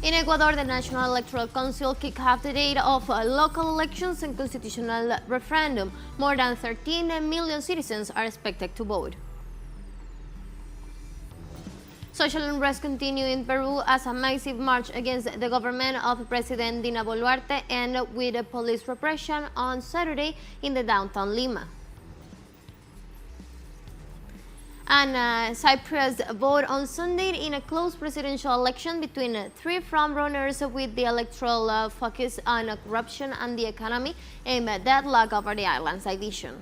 In Ecuador, the National Electoral Council kicked off the date of local elections and constitutional referendum. More than 13 million citizens are expected to vote. Social unrest continued in Peru as a massive march against the government of President Dina Boluarte ended with police repression on Saturday in the downtown Lima. And Cyprus voted on Sunday in a close presidential election between three frontrunners with the electoral focus on corruption and the economy and a deadlock over the island's division.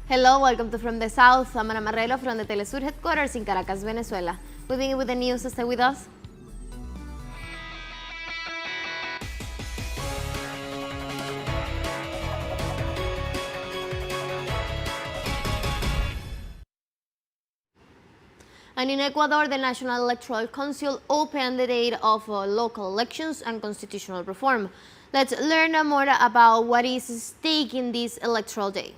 Hello, welcome to From the South. I'm Ana Marrero from the TeleSUR headquarters in Caracas, Venezuela. We begin with the news. Stay with us. And in Ecuador, the National Electoral Council opened the date of local elections and constitutional reform. Let's learn more about what is at stake in this electoral day.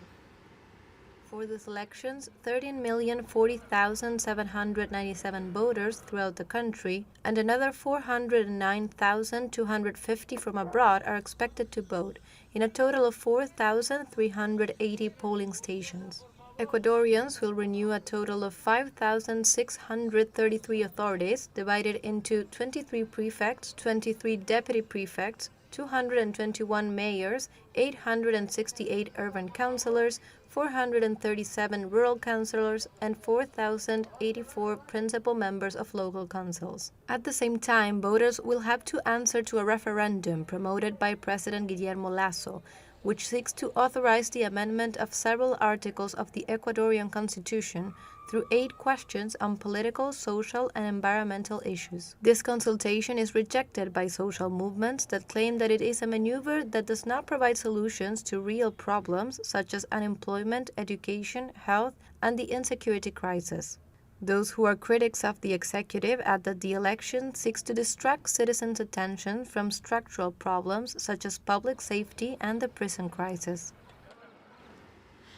For these elections, 13,040,797 voters throughout the country and another 409,250 from abroad are expected to vote, in a total of 4,380 polling stations. Ecuadorians will renew a total of 5,633 authorities, divided into 23 prefects, 23 deputy prefects, 221 mayors, 868 urban councillors, 437 rural councillors, and 4,084 principal members of local councils. At the same time, voters will have to answer to a referendum promoted by President Guillermo Lasso, which seeks to authorize the amendment of several articles of the Ecuadorian Constitution through 8 questions on political, social, and environmental issues. This consultation is rejected by social movements that claim that it is a maneuver that does not provide solutions to real problems such as unemployment, education, health, and the insecurity crisis. Those who are critics of the executive add that the election seeks to distract citizens' attention from structural problems such as public safety and the prison crisis.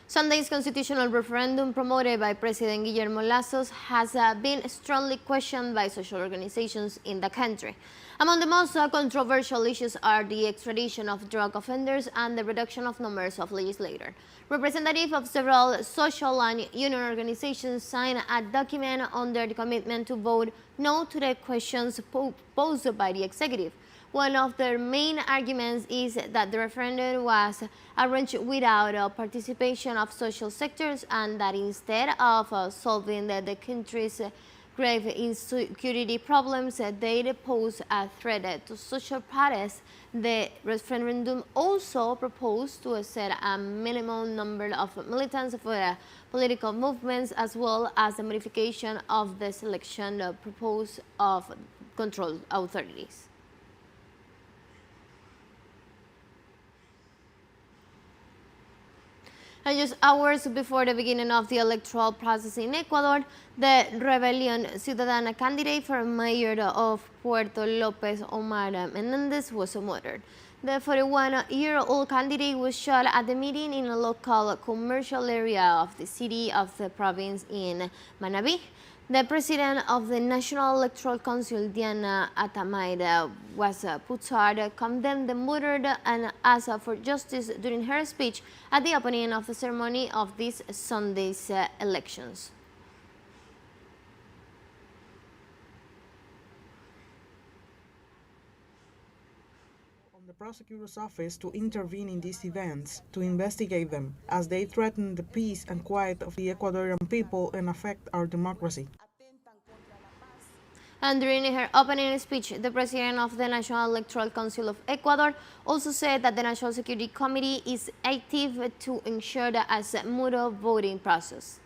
Sunday's constitutional referendum promoted by President Guillermo Lasso has been strongly questioned by social organizations in the country. Among the most controversial issues are the extradition of drug offenders and the reduction of numbers of legislators. Representatives of several social and union organizations signed a document on their commitment to vote no to the questions posed by the executive. One of their main arguments is that the referendum was arranged without participation of social sectors and that instead of solving the country's grave insecurity problems, they pose a threat to social parties. The referendum also proposed to set a minimum number of militants for political movements, as well as the modification of the selection proposed of control authorities. And just hours before the beginning of the electoral process in Ecuador, the Rebelión Ciudadana candidate for mayor of Puerto López, Omar Menendez, was murdered. The 41-year-old candidate was shot at the meeting in a local commercial area of the city of the province in Manabí. The president of the National Electoral Council, Diana Atamaida, was Putzard, condemned the murder and asked for justice during her speech at the opening of the ceremony of this Sunday's elections. On the prosecutor's office to intervene in these events, to investigate them, as they threaten the peace and quiet of the Ecuadorian people and affect our democracy. And during her opening speech, the president of the National Electoral Council of Ecuador also said that the National Security Committee is active to ensure a smooth voting process.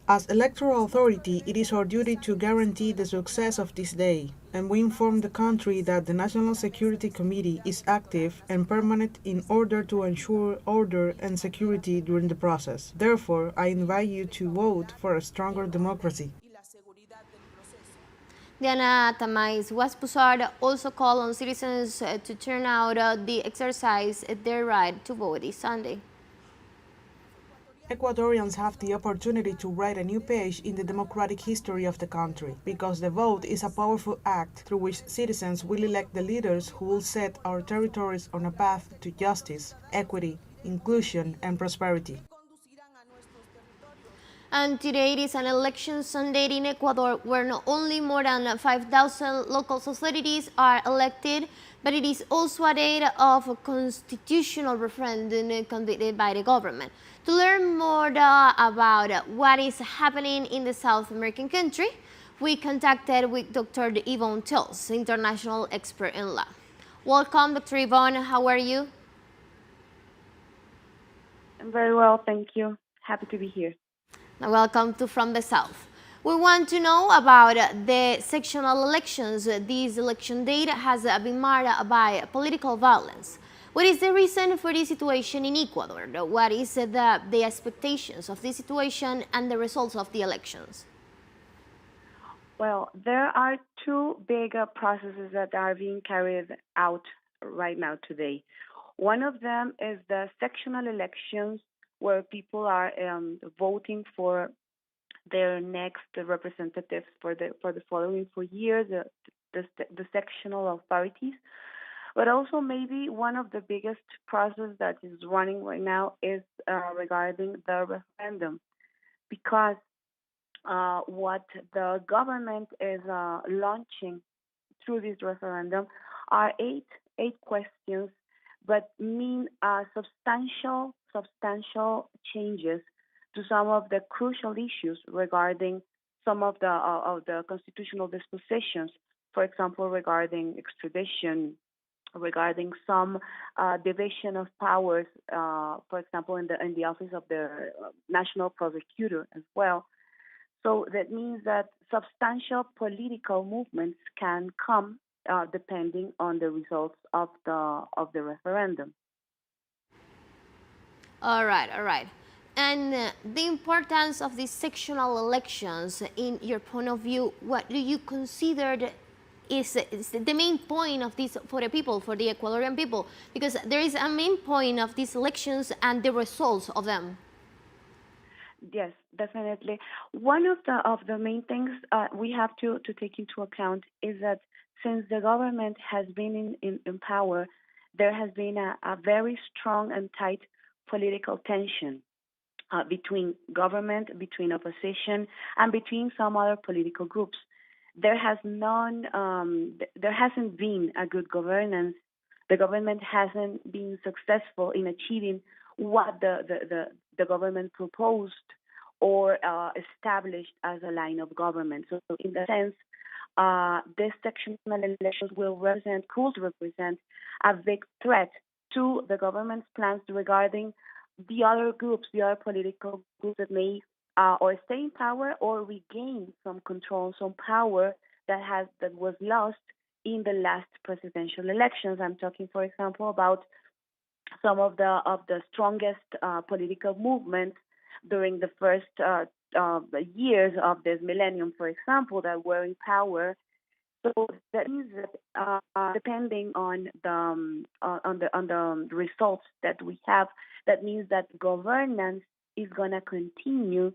As electoral authority, it is our duty to guarantee the success of this day, and we inform the country that the National Security Committee is active and permanent in order to ensure order and security during the process. Therefore, I invite you to vote for a stronger democracy. Diana Tamais Waspusard also called on citizens to turn out to exercise their right to vote this Sunday. Ecuadorians have the opportunity to write a new page in the democratic history of the country, because the vote is a powerful act through which citizens will elect the leaders who will set our territories on a path to justice, equity, inclusion, and prosperity. And today it is an election Sunday in Ecuador where not only more than 5,000 local authorities are elected, but it is also a day of a constitutional referendum conducted by the government. To learn more about what is happening in the South American country, we contacted with Dr. Yvonne Tills, international expert in law. Welcome, Dr. Yvonne. How are you? I'm very well, thank you. Happy to be here. Welcome to From the South. We want to know about the sectional elections. This election date has been marked by political violence. What is the reason for this situation in Ecuador? What is the expectations of this situation and the results of the elections? Well, there are two big processes that are being carried out right now today. One of them is the sectional elections, where people are voting for their next representatives for the following 4 years, the sectional authorities. But also, maybe one of the biggest process that is running right now is regarding the referendum, because what the government is launching through this referendum are eight questions, but mean substantial changes to some of the crucial issues regarding some of the constitutional dispositions. For example, regarding extradition, regarding some division of powers. For example, in the office of the national prosecutor as well. So that means that substantial political movements can come depending on the results of the referendum. All right, all right. And the importance of these sectional elections, in your point of view, what do you consider is the main point of this for the people, for the Ecuadorian people? Because there is a main point of these elections and the results of them. Yes, definitely. One of the main things we have to take into account is that since the government has been in power, there has been a very strong and tight political tension between government, between opposition, and between some other political groups. There hasn't been a good governance. The government hasn't been successful in achieving what the government proposed or established as a line of government. So, in that sense, this sectional elections could represent a big threat to the government's plans regarding the other groups, the other political groups that may or stay in power or regain some control, some power that was lost in the last presidential elections. I'm talking, for example, about some of the strongest political movements during the first years of this millennium, for example, that were in power. So that means that depending on the results that we have, that means that governance is gonna continue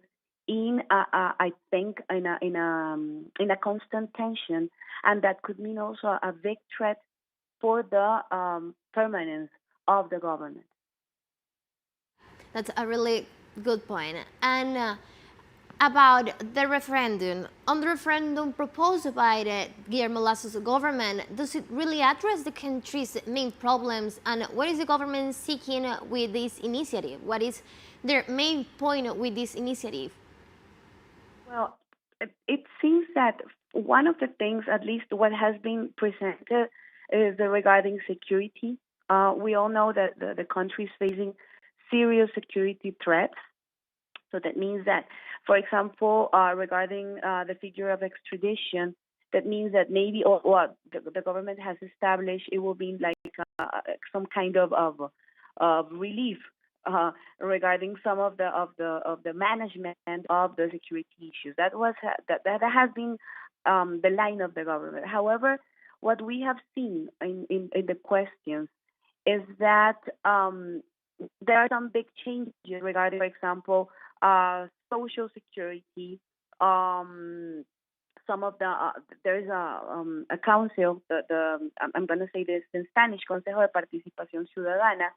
in I think in a constant tension, and that could mean also a big threat for the permanence of the government. That's a really good point. And about the referendum, on the referendum proposed by the Guillermo Lazo's government, does it really address the country's main problems? And what is the government seeking with this initiative? What is their main point with this initiative? Well, it seems that one of the things, at least what has been presented, is regarding security. We all know that the country is facing serious security threats. So that means that, for example, regarding the figure of extradition, that means that maybe, or the government has established, it will be like some kind of relief regarding some of the management of the security issues. That has been the line of the government. However, what we have seen in the questions is that there are some big changes regarding, for example, social security. Some of the there's a council. I'm going to say this in Spanish, Consejo de Participación Ciudadana.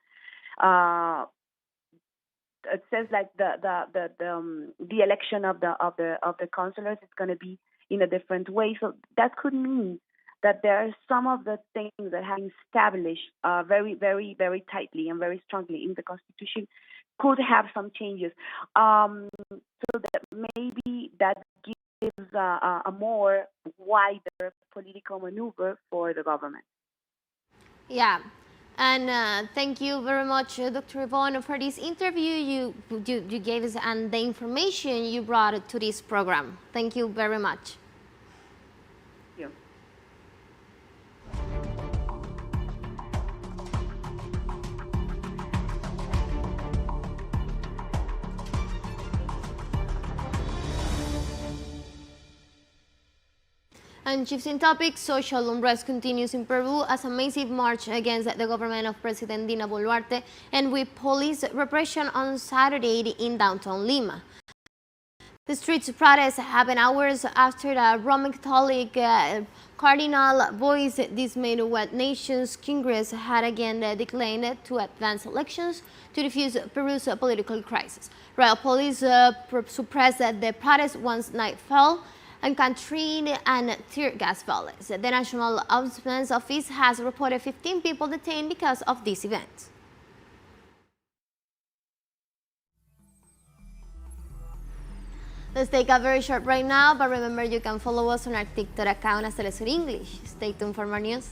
It says like the election of the councillors is going to be in a different way. So that could mean that there are some of the things that have been established very, very, very tightly and very strongly in the Constitution could have some changes. So that maybe that gives a more wider political maneuver for the government. Yeah. And thank you very much, Dr. Yvonne, for this interview. You gave us and the information you brought to this program. Thank you very much. Thank you. And shifting topics, social unrest continues in Peru as a massive march against the government of President Dina Boluarte and with police repression on Saturday in downtown Lima. The streets protests happened hours after the Roman Catholic Cardinal voiced dismay what nation's Congress had again declined to advance elections to defuse Peru's political crisis. Royal police suppressed the protests once night fell, and country and tear gas violence. The National Ombudsman's Office has reported 15 people detained because of this event. Let's take a very short break now, but remember you can follow us on our TikTok account as TeleSUR English. Stay tuned for more news.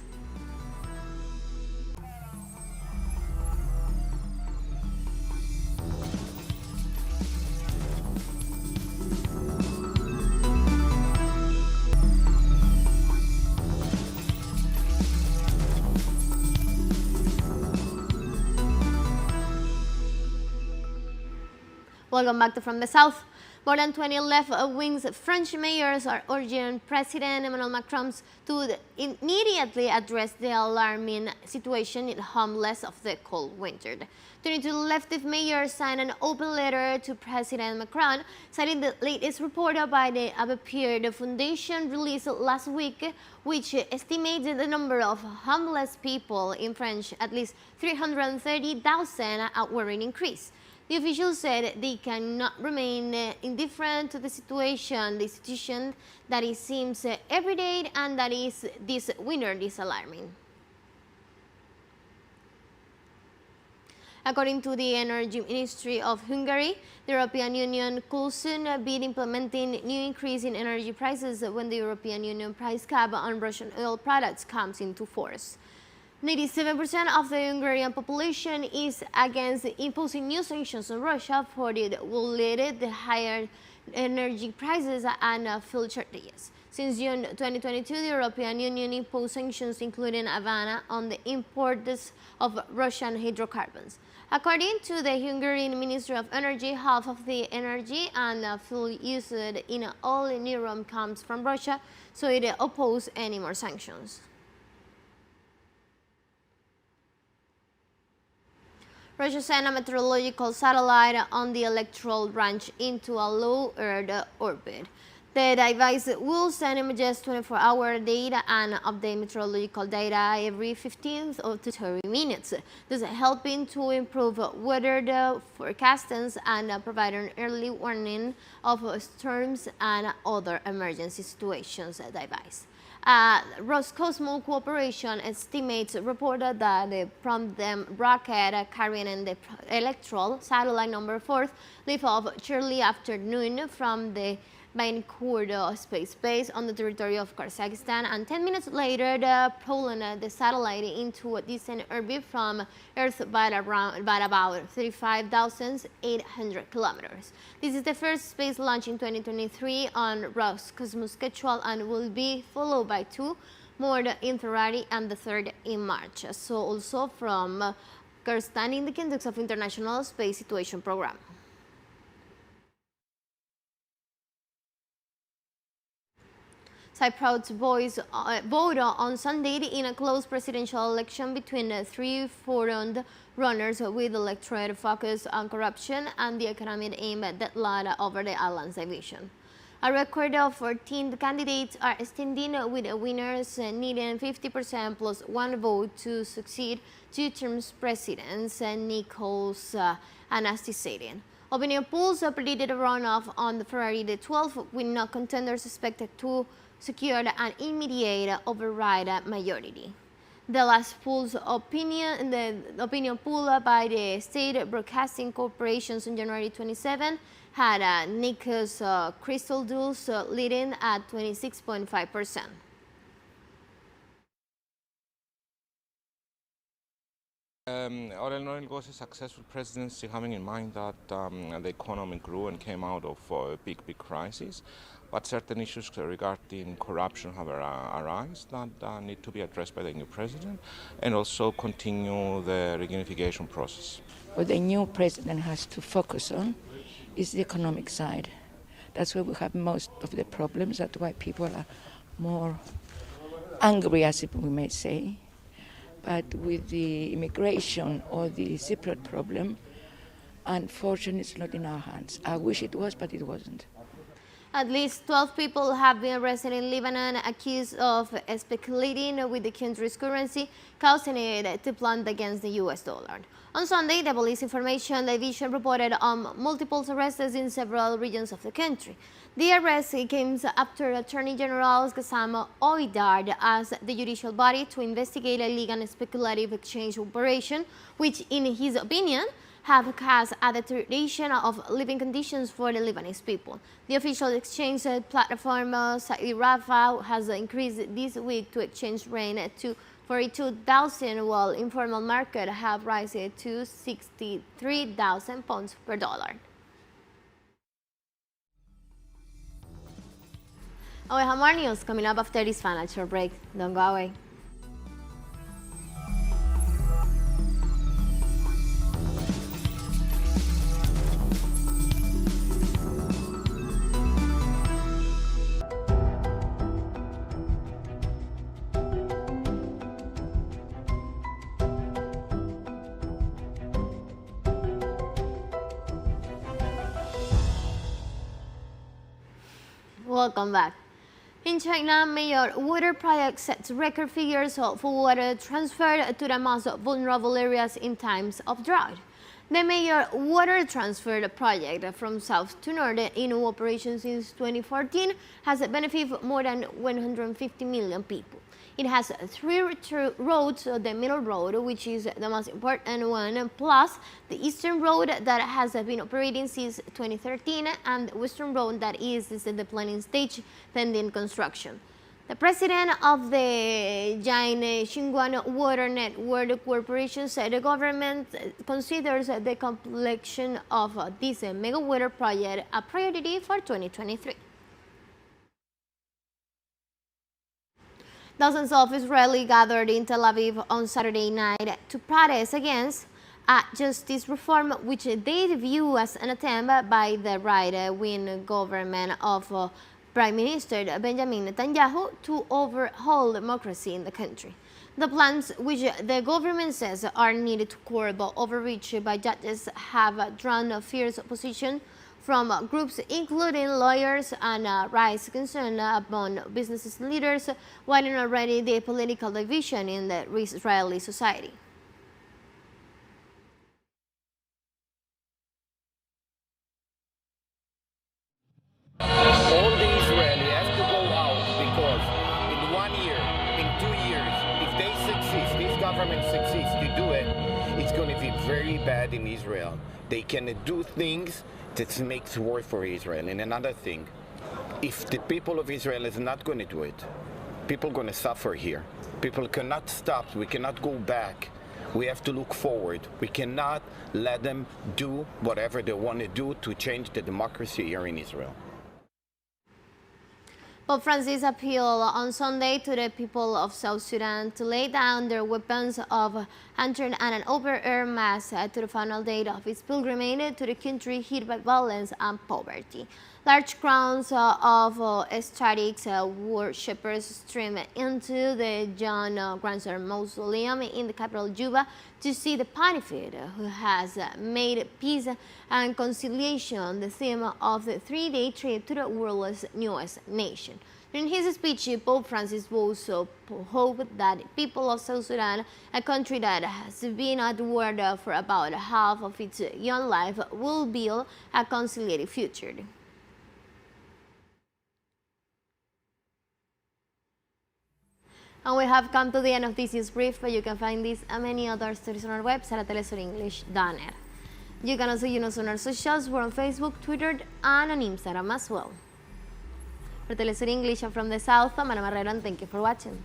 Welcome back to From the South. More than 20 left-wing French mayors are urging President Emmanuel Macron to immediately address the alarming situation in homeless of the cold winter. 22 leftist mayors signed an open letter to President Macron, citing the latest report by the Abbé Foundation released last week, which estimates the number of homeless people in France at least 330,000 were an increase. The officials said they cannot remain indifferent to the situation that it seems every day and that is this winter is alarming. According to the Energy Ministry of Hungary, the European Union could soon be implementing new increase in energy prices when the European Union price cap on Russian oil products comes into force. 97% of the Hungarian population is against imposing new sanctions on Russia, for it will lead to higher energy prices and fuel shortages. Since June 2022, the European Union imposed sanctions including a ban on the imports of Russian hydrocarbons. According to the Hungarian Ministry of Energy, half of the energy and fuel used in all in Europe comes from Russia, so it opposes any more sanctions. Russia sent a meteorological satellite on the electoral branch into a low Earth orbit. The device will send images 24-hour data and update meteorological data every 15 to 30 minutes, thus helping to improve weather forecasts and provide an early warning of storms and other emergency situations device. Roscosmos Cooperation estimates reported that the Promptem rocket carrying the electoral satellite number 4 lifted off shortly after noon from the Baikonur space base on the territory of Kazakhstan, and 10 minutes later propelled the satellite into a distant orbit from Earth by about 35,800 kilometers. This is the first space launch in 2023 on Roscosmos schedule and will be followed by 2 more in February and the 3rd in March. So also from Kazakhstan in the context of International Space Situation Program. Cyprus vote on Sunday in a close presidential election between three front runners with electorate focus on corruption and the economic aim deadline over the island's division. A record of 14 candidates are standing, with winners needing 50% plus one vote to succeed two-term presidents, Nicholas Anastasiades. Opinion polls predicted a runoff on February the 12th, with no contenders expected to secure an immediate override majority. The last poll's the opinion poll by the State Broadcasting Corporations on January 27 had Nikos Christodoulos leading at 26.5%. All in all, it was a successful presidency, having in mind that the economy grew and came out of a big crisis. But certain issues regarding corruption have arisen that need to be addressed by the new president, and also continue the reunification process. What the new president has to focus on is the economic side. That's where we have most of the problems. That's why people are more angry, as we may say. But with the immigration or the Cyprus problem, unfortunately, it's not in our hands. I wish it was, but it wasn't. At least 12 people have been arrested in Lebanon, accused of speculating with the country's currency, causing it to plunge against the US dollar. On Sunday, the Police Information Division reported on multiple arrests in several regions of the country. The arrest came after Attorney General Gassam Oidard asked the judicial body to investigate a illegal and speculative exchange operation, which, in his opinion, have caused a deterioration of living conditions for the Lebanese people. The official exchange platform Saudi Rafa has increased this week to exchange rate to 42,000, while informal market have risen to 63,000 pounds per dollar. We have more news coming up after this financial break. Don't go away. Welcome back. In China, major water projects set record figures for water transferred to the most vulnerable areas in times of drought. The major water transfer project from south to north in operation since 2014 has benefited more than 150 million people. It has three roads: the middle road, which is the most important one, plus the eastern road that has been operating since 2013, and the western road that is in the planning stage pending construction. The president of the Jiangnan Xinguang Water Network Corporation said the government considers the completion of this mega water project a priority for 2023. Dozens of Israelis gathered in Tel Aviv on Saturday night to protest against justice reform, which they view as an attempt by the right-wing government of Prime Minister Benjamin Netanyahu to overhaul democracy in the country. The plans, which the government says are needed to curb overreach by judges, have drawn fierce opposition from groups including lawyers and rights concern among business leaders, widening already the political division in the Israeli society. All the Israeli have to go out because in 1 year, in 2 years, if they succeed, this government succeeds to do it, it's going to be very bad in Israel. They can do things that makes worse for Israel. And another thing, if the people of Israel is not going to do it, people are going to suffer here. People cannot stop. We cannot go back. We have to look forward. We cannot let them do whatever they want to do to change the democracy here in Israel. Pope Francis appealed on Sunday to the people of South Sudan to lay down their weapons of entering an open-air mass to the final day of its pilgrimage to the country hit by violence and poverty. Large crowds of ecstatics worshippers streamed into the John Granser Mausoleum in the capital Juba to see the pontiff who has made peace and conciliation the theme of the three-day trip to the world's newest nation. In his speech, Pope Francis also hoped that the people of South Sudan, a country that has been at war for about half of its young life, will build a conciliated future. And we have come to the end of this news brief, but you can find this and many other stories on our website at telesurenglish.net. You can also join us on our socials. We're on Facebook, Twitter, and on Instagram as well. For TeleSUR English, I'm from the South, I'm Ana Marrero, and thank you for watching.